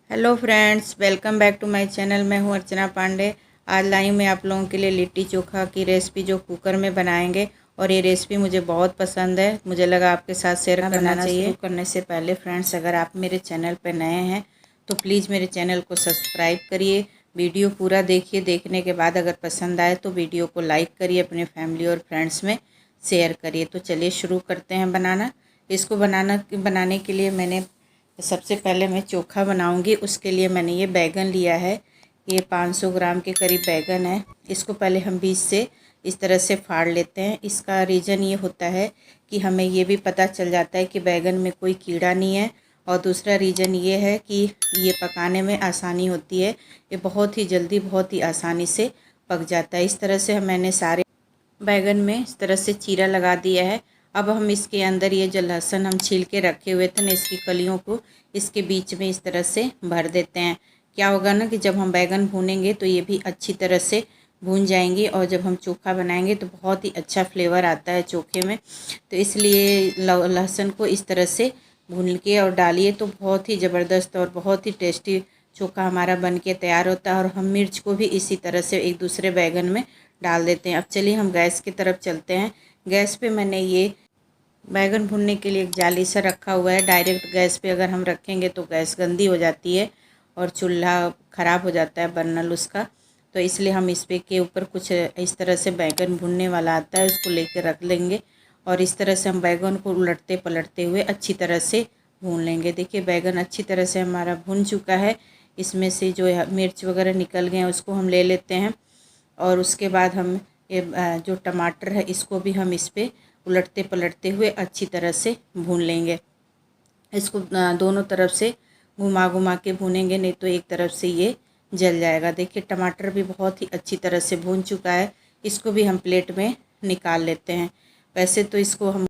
Hello friends, welcome back to my channel. मैं हूं अर्चना पांडे। आज लाई हूं मैं आप लोगों के लिए लिट्टी चोखा की रेसिपी जो कुकर में बनाएंगे। और ये रेसिपी मुझे बहुत पसंद है, मुझे लगा आपके साथ शेयर करना चाहिए। शुरू करने से पहले फ्रेंड्स, अगर आप मेरे चैनल पर नए हैं तो प्लीज़ मेरे चैनल को सब्सक्राइब करिए। वीडियो पूरा देखिए, देखने के बाद अगर पसंद आए तो वीडियो को लाइक करिए, अपने फैमिली और फ्रेंड्स में शेयर करिए। तो चलिए शुरू करते हैं बनाना। इसको बनाने के लिए मैंने सबसे पहले मैं चोखा बनाऊंगी। उसके लिए मैंने ये बैगन लिया है। ये 500 ग्राम के करीब बैगन है। इसको पहले हम बीज से इस तरह से फाड़ लेते हैं। इसका रीज़न ये होता है कि हमें ये भी पता चल जाता है कि बैगन में कोई कीड़ा नहीं है। और दूसरा रीज़न ये है कि ये पकाने में आसानी होती है। ये बहुत ही जल्दी, बहुत ही आसानी से पक जाता है। इस तरह से मैंने सारे बैगन में इस तरह से चीरा लगा दिया है। अब हम इसके अंदर ये जो लहसुन हम छील के रखे हुए थे ना, इसकी कलियों को इसके बीच में इस तरह से भर देते हैं। क्या होगा ना कि जब हम बैगन भूनेंगे तो ये भी अच्छी तरह से भून जाएंगी, और जब हम चोखा बनाएंगे तो बहुत ही अच्छा फ्लेवर आता है चोखे में। तो इसलिए लहसुन को इस तरह से भून के और डालिए तो बहुत ही ज़बरदस्त और बहुत ही टेस्टी चोखा हमारा बन के तैयार होता है। और हम मिर्च को भी इसी तरह से एक दूसरे बैगन में डाल देते हैं। अब चलिए हम गैस की तरफ चलते हैं। गैस पे मैंने ये बैगन भुनने के लिए एक जाली सा रखा हुआ है। डायरेक्ट गैस पे अगर हम रखेंगे तो गैस गंदी हो जाती है और चूल्हा ख़राब हो जाता है बर्नल उसका। तो इसलिए हम इस पे के ऊपर कुछ इस तरह से बैगन भुनने वाला आता है, उसको लेकर रख लेंगे। और इस तरह से हम बैगन को उलटते पलटते हुए अच्छी तरह से भून लेंगे। देखिए बैगन अच्छी तरह से हमारा भुन चुका है। इसमें से जो मिर्च वगैरह निकल गए हैं उसको हम ले लेते हैं। और उसके बाद हम ये जो टमाटर है इसको भी हम इस पे उलटते पलटते हुए अच्छी तरह से भून लेंगे। इसको दोनों तरफ से घुमा घुमा के भूनेंगे, नहीं तो एक तरफ से ये जल जाएगा। देखिए टमाटर भी बहुत ही अच्छी तरह से भून चुका है। इसको भी हम प्लेट में निकाल लेते हैं। वैसे तो इसको हम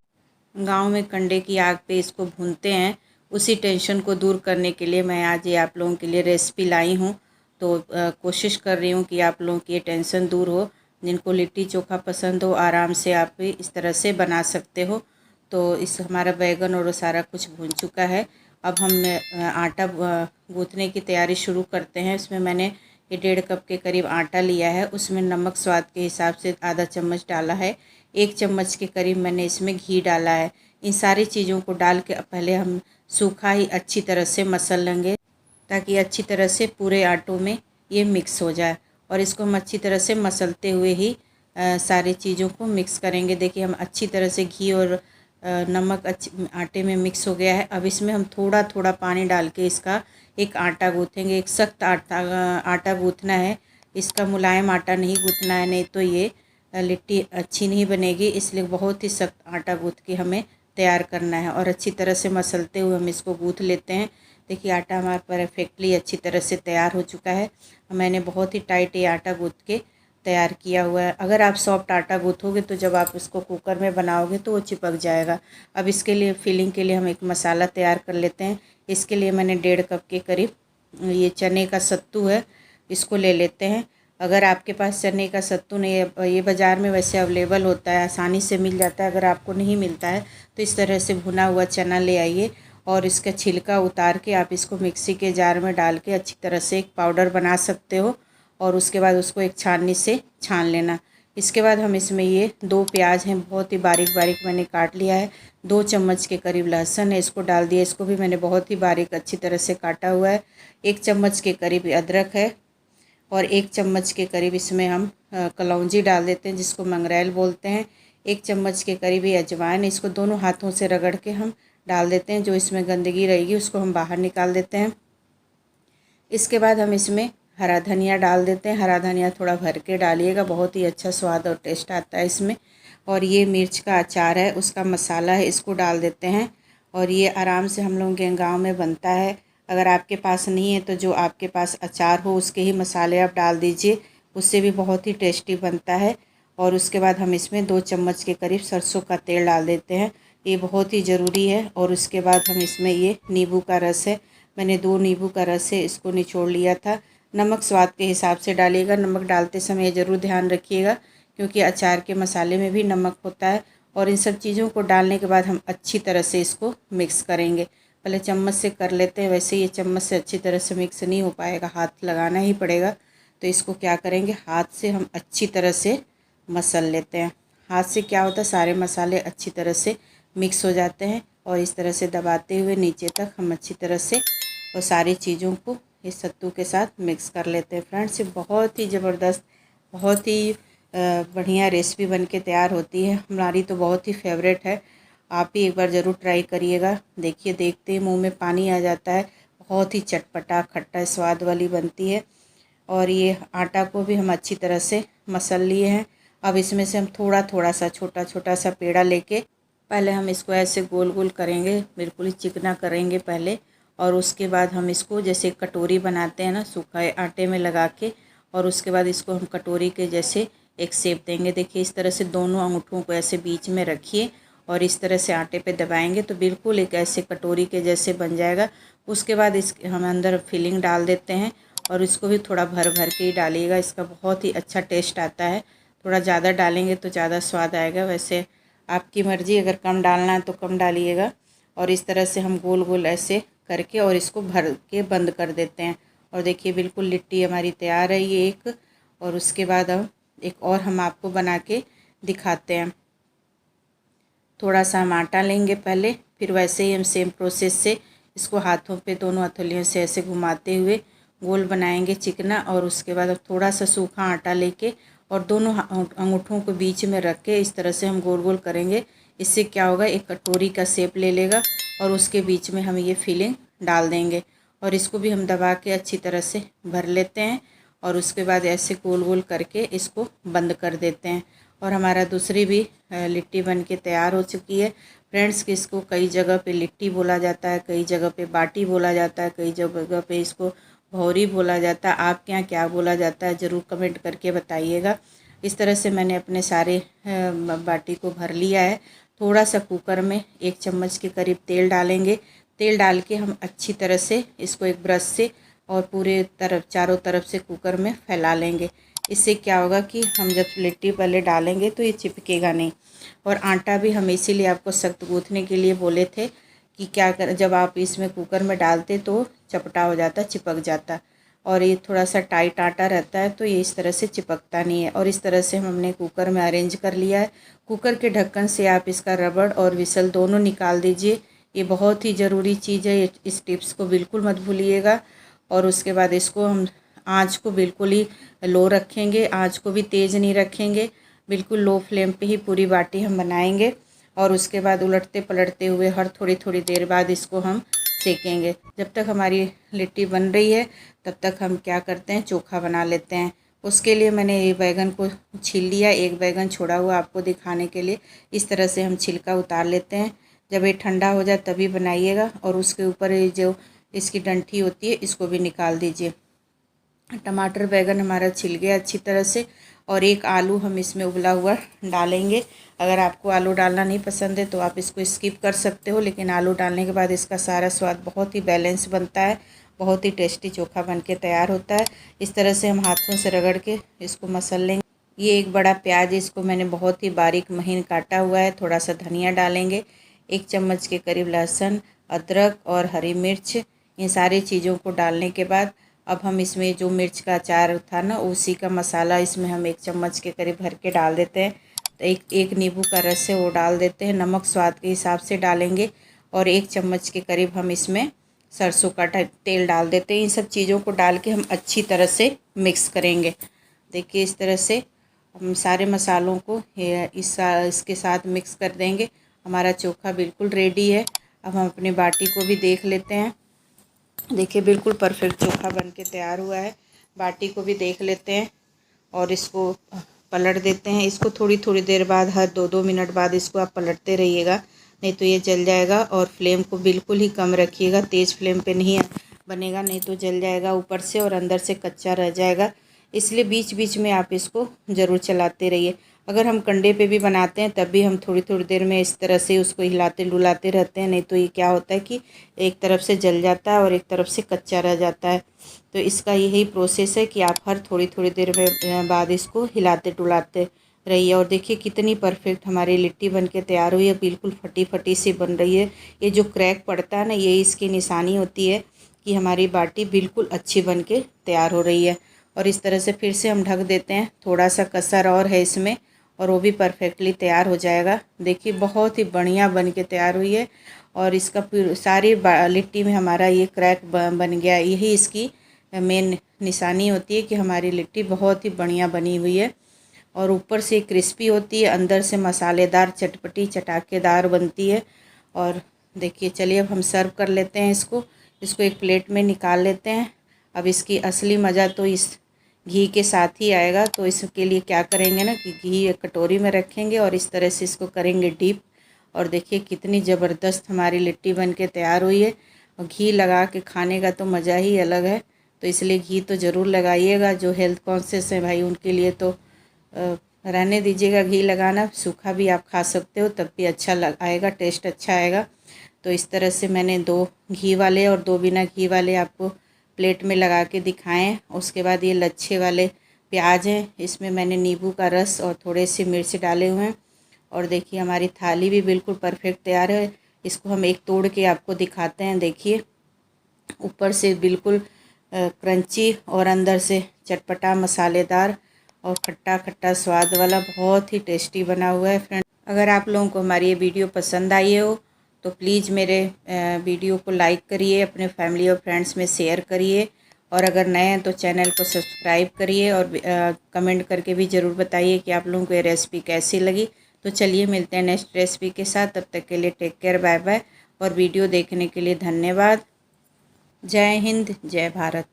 गांव में कंडे की आग पे इसको भूनते हैं। उसी टेंशन को दूर करने के लिए मैं आज ये आप लोगों के लिए रेसिपी लाई हूँ। तो कोशिश कर रही हूँ कि आप लोगों की ये टेंशन दूर हो। जिनको लिट्टी चोखा पसंद हो आराम से आप भी इस तरह से बना सकते हो। तो इस हमारा बैगन और सारा कुछ भून चुका है। अब हम आटा गूँथने की तैयारी शुरू करते हैं। इसमें मैंने ये 1.5 कप के करीब आटा लिया है। उसमें नमक स्वाद के हिसाब से आधा चम्मच डाला है। 1 चम्मच के करीब मैंने इसमें घी डाला है। इन सारी चीज़ों को डाल के पहले हम सूखा ही अच्छी तरह से मसल लेंगे, ताकि अच्छी तरह से पूरे आटों में ये मिक्स हो जाए। और इसको हम अच्छी तरह से मसलते हुए ही सारी चीज़ों को मिक्स करेंगे। देखिए हम अच्छी तरह से घी और नमक आटे में मिक्स हो गया है। अब इसमें हम थोड़ा थोड़ा पानी डाल के इसका एक आटा गूँथेंगे। एक सख्त आटा गूँथना है, इसका मुलायम आटा नहीं गूँथना है, नहीं तो ये लिट्टी अच्छी नहीं बनेगी। इसलिए बहुत ही सख्त आटा गूँथ के हमें तैयार करना है। और अच्छी तरह से मसलते हुए हम इसको गूँथ लेते हैं। देखिए आटा हमारा परफेक्टली अच्छी तरह से तैयार हो चुका है। मैंने बहुत ही टाइट ये आटा गूँथ के तैयार किया हुआ है। अगर आप सॉफ्ट आटा गूँथोगे तो जब आप इसको कुकर में बनाओगे तो वो चिपक जाएगा। अब इसके लिए फिलिंग के लिए हम एक मसाला तैयार कर लेते हैं। इसके लिए मैंने 1.5 कप के करीब ये चने का सत्तू है, इसको ले लेते हैं। अगर आपके पास चने का सत्तू नहीं है, ये बाज़ार में वैसे अवेलेबल होता है, आसानी से मिल जाता है। अगर आपको नहीं मिलता है तो इस तरह से भुना हुआ चना ले आइए और इसका छिलका उतार के आप इसको मिक्सी के जार में डाल के अच्छी तरह से एक पाउडर बना सकते हो। और उसके बाद उसको एक छाननी से छान लेना। इसके बाद हम इसमें ये 2 प्याज हैं, बहुत ही बारीक बारीक मैंने काट लिया है। 2 चम्मच के करीब लहसुन है, इसको डाल दिया। इसको भी मैंने बहुत ही बारीक अच्छी तरह से काटा हुआ है। 1 चम्मच के करीब अदरक है। और 1 चम्मच के करीब इसमें हम कलौंजी डाल देते हैं, जिसको मंगरेल बोलते हैं। 1 चम्मच के करीब ये अजवाइन, इसको दोनों हाथों से रगड़ के हम डाल देते हैं। जो इसमें गंदगी रहेगी उसको हम बाहर निकाल देते हैं। इसके बाद हम इसमें हरा धनिया डाल देते हैं। हरा धनिया थोड़ा भर के डालिएगा, बहुत ही अच्छा स्वाद और टेस्ट आता है इसमें। और ये मिर्च का अचार है, उसका मसाला है, इसको डाल देते हैं। और ये आराम से हम लोगों के गांव में बनता है। अगर आपके पास नहीं है तो जो आपके पास अचार हो उसके ही मसाले आप डाल दीजिए, उससे भी बहुत ही टेस्टी बनता है। और उसके बाद हम इसमें 2 चम्मच के करीब सरसों का तेल डाल देते हैं, ये बहुत ही ज़रूरी है। और उसके बाद हम इसमें ये नींबू का रस है, मैंने 2 नींबू का रस है, इसको निचोड़ लिया था। नमक स्वाद के हिसाब से डालिएगा। नमक डालते समय ज़रूर ध्यान रखिएगा, क्योंकि अचार के मसाले में भी नमक होता है। और इन सब चीज़ों को डालने के बाद हम अच्छी तरह से इसको मिक्स करेंगे। पहले चम्मच से कर लेते हैं। वैसे ये चम्मच से अच्छी तरह से मिक्स नहीं हो पाएगा, हाथ लगाना ही पड़ेगा। तो इसको क्या करेंगे, हाथ से हम अच्छी तरह से मसल लेते हैं। हाथ से क्या होता है, सारे मसाले अच्छी तरह से मिक्स हो जाते हैं और इस तरह से दबाते हुए नीचे तक हम अच्छी तरह से और सारी चीज़ों को इस सत्तू के साथ मिक्स कर लेते हैं। फ्रेंड्स, ये बहुत ही ज़बरदस्त, बहुत ही बढ़िया रेसिपी बनके तैयार होती है। हमारी तो बहुत ही फेवरेट है। आप भी एक बार ज़रूर ट्राई करिएगा। देखिए, देखते ही मुंह में पानी आ जाता है। बहुत ही चटपटा खट्टा स्वाद वाली बनती है। और ये आटा को भी हम अच्छी तरह से मसल लिए हैं। अब इसमें से हम थोड़ा थोड़ा सा छोटा छोटा सा पेड़ा लेके पहले हम इसको ऐसे गोल गोल करेंगे, बिल्कुल ही चिकना करेंगे पहले। और उसके बाद हम इसको जैसे कटोरी बनाते हैं ना, सूखा आटे में लगा के, और उसके बाद इसको हम कटोरी के जैसे एक शेप देंगे। देखिए, इस तरह से दोनों अंगूठों को ऐसे बीच में रखिए और इस तरह से आटे पे दबाएंगे तो बिल्कुल एक ऐसे कटोरी के जैसे बन जाएगा। उसके बाद इस हम अंदर फिलिंग डाल देते हैं और इसको भी थोड़ा भर भर के ही डालिएगा। इसका बहुत ही अच्छा टेस्ट आता है। थोड़ा ज़्यादा डालेंगे तो ज़्यादा स्वाद आएगा। वैसे आपकी मर्ज़ी, अगर कम डालना है तो कम डालिएगा। और इस तरह से हम गोल गोल ऐसे करके और इसको भर के बंद कर देते हैं। और देखिए, बिल्कुल लिट्टी हमारी तैयार है ये एक। और उसके बाद अब एक और हम आपको बना के दिखाते हैं। थोड़ा सा हम आटा लेंगे पहले, फिर वैसे ही हम सेम प्रोसेस से इसको हाथों पे दोनों हथेलियों से ऐसे घुमाते हुए गोल बनाएंगे चिकना। और उसके बाद अब थोड़ा सा सूखा आटा लेके और दोनों अंगूठों को बीच में रख के इस तरह से हम गोल गोल करेंगे। इससे क्या होगा, एक कटोरी का शेप ले लेगा और उसके बीच में हम ये फिलिंग डाल देंगे और इसको भी हम दबा के अच्छी तरह से भर लेते हैं। और उसके बाद ऐसे गोल गोल करके इसको बंद कर देते हैं। और हमारा दूसरी भी लिट्टी बन के तैयार हो चुकी है। फ्रेंड्स, कि इसको कई जगह पे लिट्टी बोला जाता है, कई जगह पे बाटी बोला जाता है, कई जगह पे इसको भौरी बोला जाता है। आपके यहाँ क्या बोला जाता है ज़रूर कमेंट करके बताइएगा। इस तरह से मैंने अपने सारे बाटी को भर लिया है। थोड़ा सा कुकर में 1 चम्मच के करीब तेल डालेंगे। तेल डाल के हम अच्छी तरह से इसको एक ब्रश से और पूरे तरफ चारों तरफ से कुकर में फैला लेंगे। इससे क्या होगा कि हम जब लिट्टी पहले डालेंगे तो ये चिपकेगा नहीं। और आटा भी हम इसीलिए आपको सख्त गूँथने के लिए बोले थे कि क्या कर, जब आप इसमें कुकर में डालते तो चपटा हो जाता, चिपक जाता। और ये थोड़ा सा टाइट आटा रहता है तो ये इस तरह से चिपकता नहीं है। और इस तरह से हमने कुकर में अरेंज कर लिया है। कुकर के ढक्कन से आप इसका रबड़ और विसल दोनों निकाल दीजिए। ये बहुत ही ज़रूरी चीज़ है, इस टिप्स को बिल्कुल मत भूलिएगा। और उसके बाद इसको हम आँच को बिल्कुल ही लो रखेंगे, आँच को भी तेज़ नहीं रखेंगे, बिल्कुल लो फ्लेम पे ही पूरी बाटी हम बनाएंगे। और उसके बाद उलटते पलटते हुए हर थोड़ी थोड़ी देर बाद इसको हम सेकेंगे। जब तक हमारी लिट्टी बन रही है तब तक हम क्या करते हैं, चोखा बना लेते हैं। उसके लिए मैंने ये बैगन को छील लिया, एक बैगन छोड़ा हुआ आपको दिखाने के लिए। इस तरह से हम छिलका उतार लेते हैं। जब ये ठंडा हो जाए तभी बनाइएगा। और उसके ऊपर ये जो इसकी डंठी होती है इसको भी निकाल दीजिए। टमाटर बैगन हमारा छिल गया अच्छी तरह से। और एक आलू हम इसमें उबला हुआ डालेंगे। अगर आपको आलू डालना नहीं पसंद है तो आप इसको स्किप कर सकते हो, लेकिन आलू डालने के बाद इसका सारा स्वाद बहुत ही बैलेंस बनता है, बहुत ही टेस्टी चोखा बन के तैयार होता है। इस तरह से हम हाथों से रगड़ के इसको मसल लेंगे। ये एक बड़ा प्याज, इसको मैंने बहुत ही बारीक महीन काटा हुआ है। थोड़ा सा धनिया डालेंगे, 1 चम्मच के करीब लहसुन, अदरक और हरी मिर्च। इन सारी चीज़ों को डालने के बाद अब हम इसमें जो मिर्च का अचार था ना, उसी का मसाला इसमें हम 1 चम्मच के करीब भर के डाल देते हैं। तो एक नींबू का रस है वो डाल देते हैं। नमक स्वाद के हिसाब से डालेंगे। और 1 चम्मच के करीब हम इसमें सरसों का तेल डाल देते हैं। इन सब चीज़ों को डाल के हम अच्छी तरह से मिक्स करेंगे। देखिए, इस तरह से हम सारे मसालों को इसके साथ मिक्स कर देंगे। हमारा चोखा बिल्कुल रेडी है। अब हम अपनी बाटी को भी देख लेते हैं। देखिए, बिल्कुल परफेक्ट चोखा बन के तैयार हुआ है। बाटी को भी देख लेते हैं और इसको पलट देते हैं। इसको थोड़ी थोड़ी देर बाद, हर 2-2 मिनट बाद इसको आप पलटते रहिएगा, नहीं तो ये जल जाएगा। और फ्लेम को बिल्कुल ही कम रखिएगा, तेज़ फ्लेम पे नहीं बनेगा, नहीं तो जल जाएगा ऊपर से और अंदर से कच्चा रह जाएगा। इसलिए बीच बीच में आप इसको ज़रूर चलाते रहिए। अगर हम कंडे पे भी बनाते हैं तब भी हम थोड़ी थोड़ी देर में इस तरह से उसको हिलाते डुलाते रहते हैं, नहीं तो ये क्या होता है कि एक तरफ से जल जाता है और एक तरफ से कच्चा रह जाता है। तो इसका यही प्रोसेस है कि आप हर थोड़ी थोड़ी देर में बाद इसको हिलाते डुलाते रही है। और देखिए कितनी परफेक्ट हमारी लिट्टी बनके तैयार हुई है, बिल्कुल फटी फटी सी बन रही है। ये जो क्रैक पड़ता है ना, ये इसकी निशानी होती है कि हमारी बाटी बिल्कुल अच्छी बनके तैयार हो रही है। और इस तरह से फिर से हम ढक देते हैं, थोड़ा सा कसर और है इसमें और वो भी परफेक्टली तैयार हो जाएगा। देखिए बहुत ही बढ़िया बनके तैयार हुई है। और इसका सारी लिट्टी में हमारा ये क्रैक बन गया। यही इसकी मेन निशानी होती है कि हमारी लिट्टी बहुत ही बढ़िया बनी हुई है और ऊपर से क्रिस्पी होती है, अंदर से मसालेदार चटपटी चटाकेदार बनती है। और देखिए चलिए अब हम सर्व कर लेते हैं इसको एक प्लेट में निकाल लेते हैं। अब इसकी असली मज़ा तो इस घी के साथ ही आएगा। तो इसके लिए क्या करेंगे ना कि घी एक कटोरी में रखेंगे और इस तरह से इसको करेंगे डीप। और देखिए कितनी ज़बरदस्त हमारी लिट्टी बनके तैयार हुई है। और घी लगा के खाने का तो मज़ा ही अलग है। तो इसलिए घी तो ज़रूर लगाइएगा। जो हेल्थ कॉन्शियस है भाई उनके लिए तो रहने दीजिएगा घी लगाना, सूखा भी आप खा सकते हो तब भी अच्छा आएगा, टेस्ट अच्छा आएगा। तो इस तरह से मैंने 2 घी वाले और 2 बिना घी वाले आपको प्लेट में लगा के दिखाएं। उसके बाद ये लच्छे वाले प्याज हैं, इसमें मैंने नींबू का रस और थोड़े से मिर्च डाले हुए हैं। और देखिए हमारी थाली भी बिल्कुल परफेक्ट तैयार है। इसको हम एक तोड़ के आपको दिखाते हैं। देखिए ऊपर से बिल्कुल क्रंची और अंदर से चटपटा मसालेदार और खट्टा खट्टा स्वाद वाला बहुत ही टेस्टी बना हुआ है। फ्रेंड, अगर आप लोगों को हमारी ये वीडियो पसंद आई हो तो प्लीज़ मेरे वीडियो को लाइक करिए, अपने फैमिली और फ्रेंड्स में शेयर करिए। और अगर नए हैं तो चैनल को सब्सक्राइब करिए और कमेंट करके भी ज़रूर बताइए कि आप लोगों को ये रेसिपी कैसी लगी। तो चलिए मिलते हैं नेक्स्ट रेसिपी के साथ, तब तक के लिए टेक केयर, बाय बाय। और वीडियो देखने के लिए धन्यवाद। जय हिंद, जय भारत।